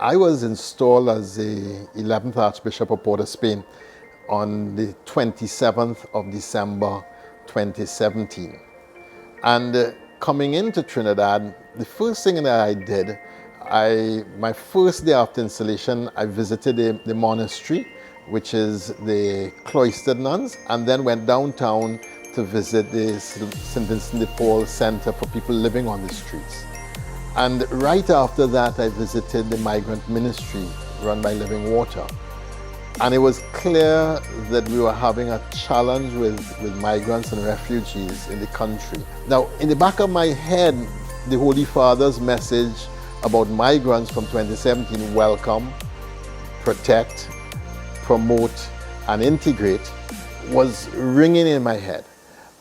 I was installed as the 11th Archbishop of Port-of-Spain on the 27th of December 2017. And coming into Trinidad, the first thing that I did, my first day after installation, I visited the monastery, which is the cloistered nuns, and then went downtown to visit the St. Vincent de Paul Center for people living on the streets. And right after that, I visited the migrant ministry run by Living Water. And it was clear that we were having a challenge with migrants and refugees in the country. Now, in the back of my head, the Holy Father's message about migrants from 2017, welcome, protect, promote, and integrate, was ringing in my head.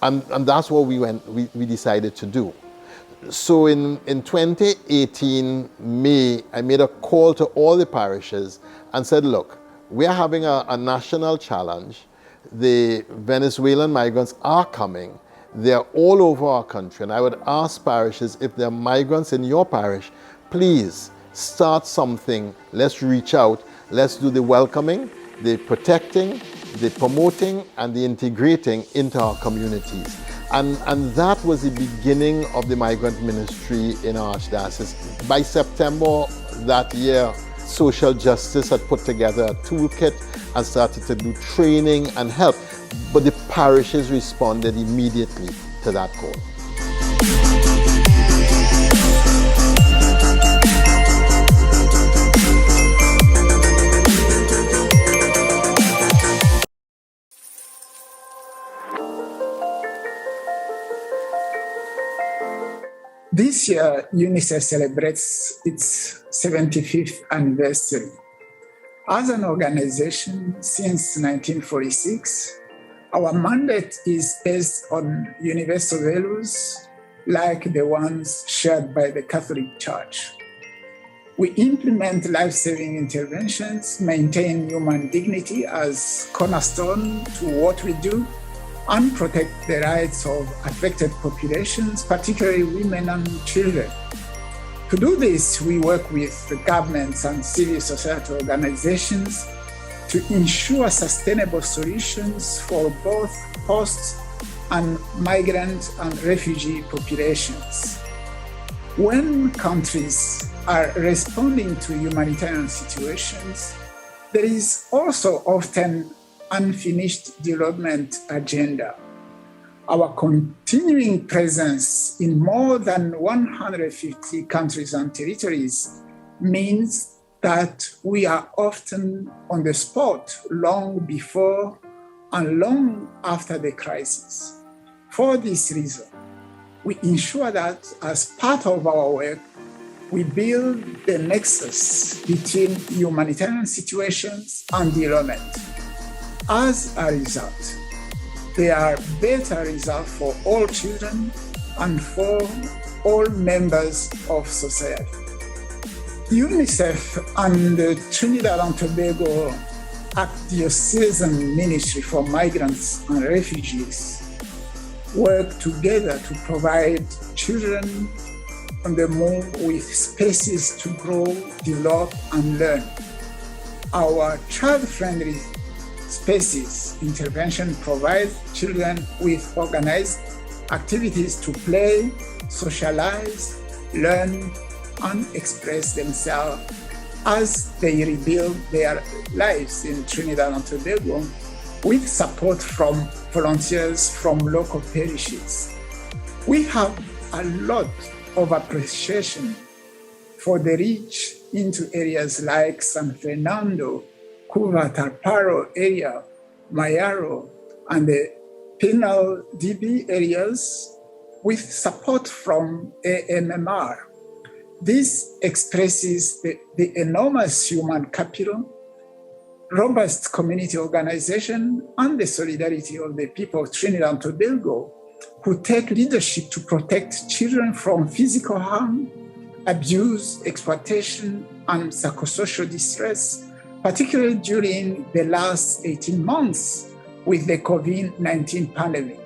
And that's what we decided to do. So in 2018, May, I made a call to all the parishes and said, look, we are having a national challenge. The Venezuelan migrants are coming. They're all over our country. And I would ask parishes, if there are migrants in your parish, please start something. Let's reach out. Let's do the welcoming, the protecting, the promoting, and the integrating into our communities. And that was the beginning of the migrant ministry in our Archdiocese. By September that year, Social Justice had put together a toolkit and started to do training and help. But the parishes responded immediately to that call. This year, Unicef celebrates its 75th anniversary. As an organization since 1946, our mandate is based on universal values like the ones shared by the Catholic Church. We implement life-saving interventions, maintain human dignity as cornerstone to what we do, and protect the rights of affected populations, particularly women and children. To do this, we work with the governments and civil society organizations to ensure sustainable solutions for both host and migrant and refugee populations. When countries are responding to humanitarian situations, there is also often unfinished development agenda. Our continuing presence in more than 150 countries and territories means that we are often on the spot long before and long after the crisis. For this reason, we ensure that as part of our work, we build the nexus between humanitarian situations and development. As a result, there are better results for all children and for all members of society. UNICEF and the Trinidad and Tobago Archdiocesan Ministry for Migrants and Refugees work together to provide children on the move with spaces to grow, develop, and learn. Our child-friendly Spaces intervention provides children with organized activities to play, socialize, learn, and express themselves as they rebuild their lives in Trinidad and Tobago with support from volunteers from local parishes. We have a lot of appreciation for the reach into areas like San Fernando, Cuba, Tarparo area, Mayaro, and the Penal DB areas with support from AMMR. This expresses the enormous human capital, robust community organization, and the solidarity of the people of Trinidad and Tobago who take leadership to protect children from physical harm, abuse, exploitation, and psychosocial distress, particularly during the last 18 months with the COVID-19 pandemic.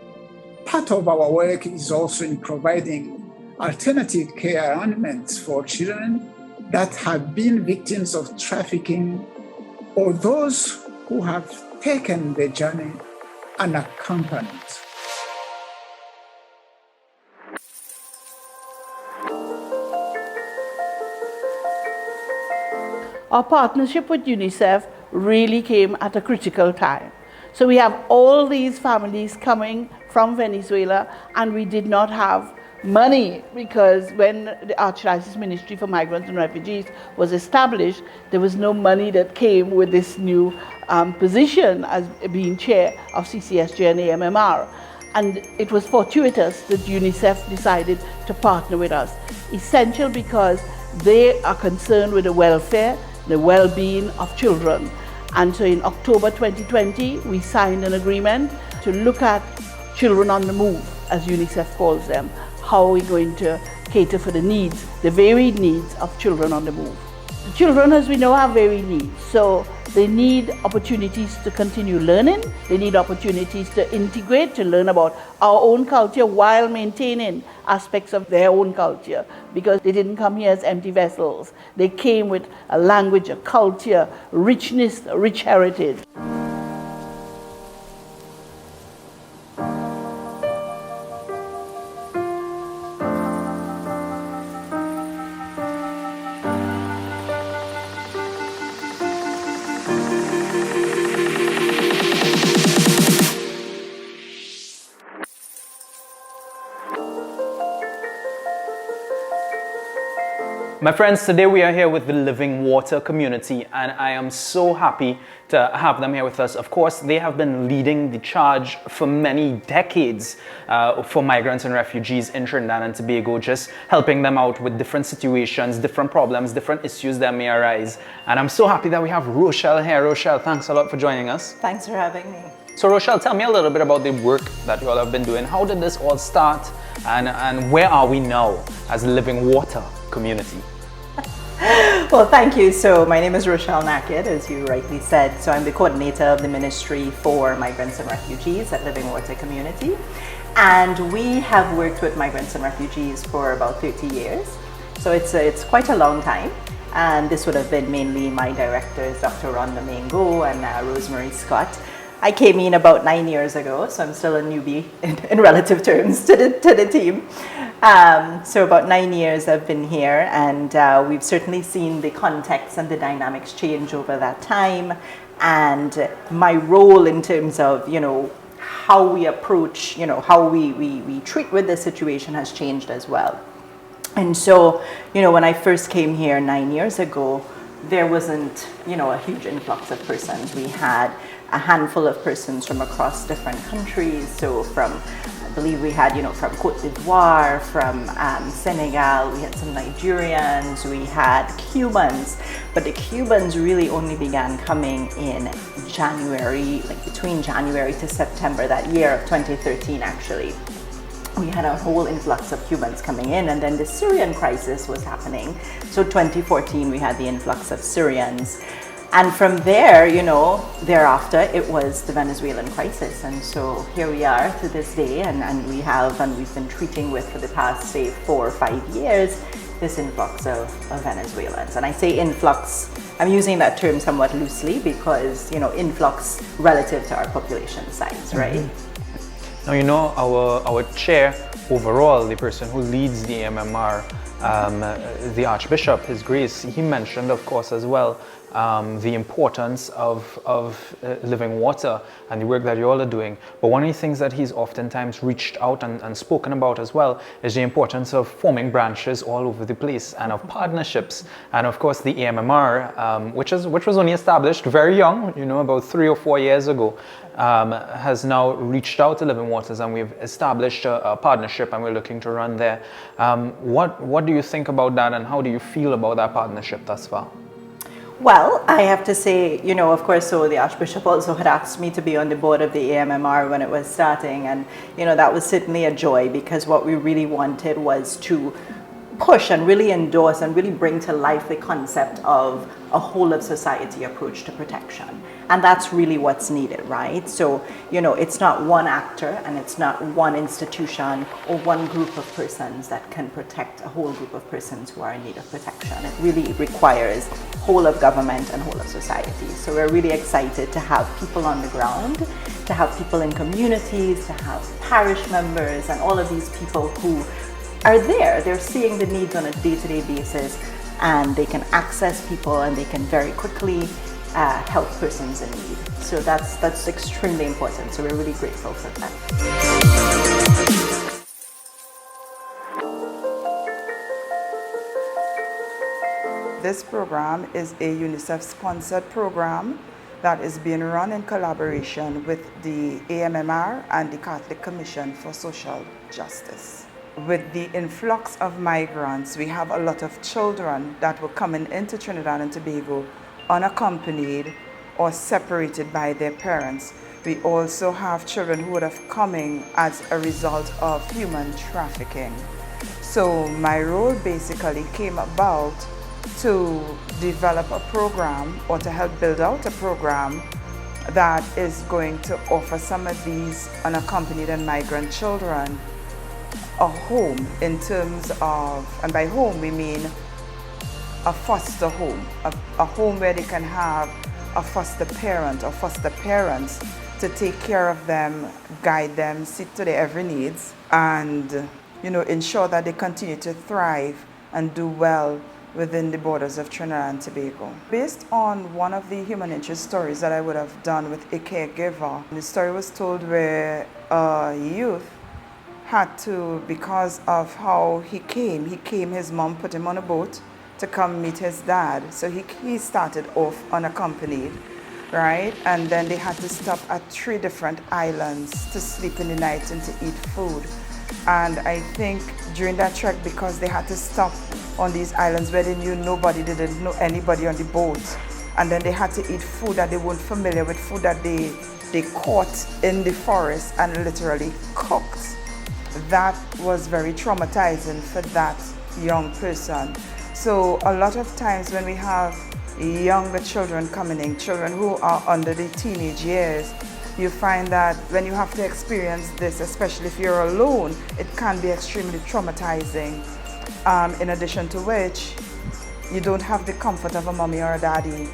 Part of our work is also in providing alternative care arrangements for children that have been victims of trafficking or those who have taken the journey unaccompanied. Our partnership with Unicef really came at a critical time. So we have all these families coming from Venezuela, and we did not have money because when the Archdiocese Ministry for Migrants and Refugees was established, there was no money that came with this new position as being chair of CCSJ and AMMR. And it was fortuitous that UNICEF decided to partner with us. Essential because they are concerned with the welfare, the well-being of children. And so in October 2020, we signed an agreement to look at children on the move, as UNICEF calls them. How are we going to cater for the needs, the varied needs of children on the move? The children, as we know, have varied needs. So they need opportunities to continue learning. They need opportunities to integrate, to learn about our own culture while maintaining aspects of their own culture, because they didn't come here as empty vessels. They came with a language, a culture, richness, a rich heritage. My friends, today we are here with the Living Water community, and I am so happy to have them here with us. Of course, they have been leading the charge for many decades for migrants and refugees in Trinidad and Tobago, just helping them out with different situations, different problems, different issues that may arise. And I'm so happy that we have Rochelle here. Rochelle, thanks a lot for joining us. Thanks for having me. So Rochelle, tell me a little bit about the work that you all have been doing. How did this all start, and where are we now as a Living Water community? Well, thank you. So my name is Rochelle Naked, as you rightly said. So I'm the coordinator of the Ministry for Migrants and Refugees at Living Water Community. And we have worked with migrants and refugees for about 30 years. So it's quite a long time. And this would have been mainly my directors, Dr. Rhonda Mango and Rosemary Scott. I came in about 9 years ago, so I'm still a newbie in relative terms to the team. So about 9 years I've been here, and we've certainly seen the context and the dynamics change over that time. And my role in terms of, how we approach, how we treat with the situation has changed as well. And so, when I first came here 9 years ago, there wasn't, a huge influx of persons. We had a handful of persons from across different countries. So I believe we had, from Côte d'Ivoire, from Senegal, we had some Nigerians, we had Cubans, but the Cubans really only began coming in January, between January to September that year of 2013 actually. We had a whole influx of Cubans coming in, and then the Syrian crisis was happening. So 2014, we had the influx of Syrians. And from there, thereafter, it was the Venezuelan crisis. And so here we are to this day, and we've been treating with, for the past, say, 4 or 5 years, this influx of Venezuelans. And I say influx, I'm using that term somewhat loosely because, influx relative to our population size, right? Now, our chair overall, the person who leads the AMMR, the Archbishop, His Grace, he mentioned, of course, as well, the importance of Living Water and the work that you all are doing. But one of the things that he's oftentimes reached out and spoken about as well is the importance of forming branches all over the place and of partnerships. And of course the AMMR, which was only established very young, about 3 or 4 years ago, has now reached out to Living Waters, and we've established a partnership, and we're looking to run there. What do you think about that, and how do you feel about that partnership thus far? Well, I have to say, of course, so the Archbishop also had asked me to be on the board of the AMMR when it was starting, and, that was certainly a joy, because what we really wanted was to push and really endorse and really bring to life the concept of a whole of society approach to protection. And that's really what's needed, right? So, you know, it's not one actor and it's not one institution or one group of persons that can protect a whole group of persons who are in need of protection. It really requires whole of government and whole of society. So we're really excited to have people on the ground, to have people in communities, to have parish members and all of these people who are there. They're seeing the needs on a day-to-day basis, and they can access people and they can very quickly help persons in need. So that's extremely important. So we're really grateful for that. This program is a UNICEF-sponsored program that is being run in collaboration with the AMMR and the Catholic Commission for Social Justice. With the influx of migrants, we have a lot of children that were coming into Trinidad and Tobago unaccompanied or separated by their parents. We also have children who would have coming as a result of human trafficking. So my role basically came about to develop a program or to help build out a program that is going to offer some of these unaccompanied and migrant children a home in terms of, and by home we mean a foster home, a home where they can have a foster parent or foster parents to take care of them, guide them, see to their every needs, and ensure that they continue to thrive and do well within the borders of Trinidad and Tobago. Based on one of the human interest stories that I would have done with a caregiver, the story was told where a youth had to, because of how he came, his mom put him on a boat to come meet his dad. So he started off unaccompanied, right? And then they had to stop at 3 different islands to sleep in the night and to eat food. And I think during that trek, because they had to stop on these islands where they knew nobody, they didn't know anybody on the boat, and then they had to eat food that they weren't familiar with, food that they caught in the forest and literally cooked. That was very traumatizing for that young person. So a lot of times when we have younger children coming in, children who are under the teenage years, you find that when you have to experience this, especially if you're alone, it can be extremely traumatizing. In addition to which, you don't have the comfort of a mommy or a daddy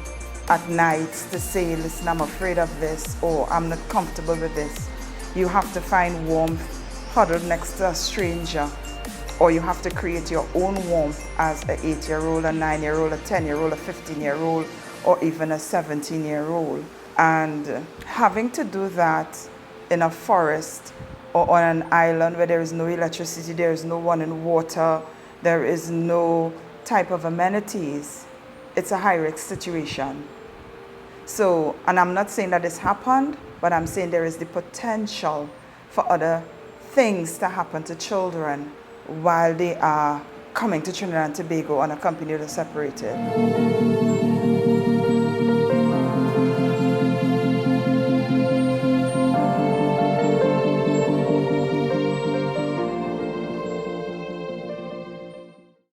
at night to say, listen, I'm afraid of this, or I'm not comfortable with this. You have to find warmth huddled next to a stranger, or you have to create your own warmth as an 8-year-old, a 9-year-old, a 10-year-old, a 15-year-old, or even a 17-year-old. And having to do that in a forest or on an island where there is no electricity, there is no running water, there is no type of amenities, it's a high-risk situation. So, and I'm not saying that this happened, but I'm saying there is the potential for other things to happen to children while they are coming to Trinidad and Tobago unaccompanied or separated.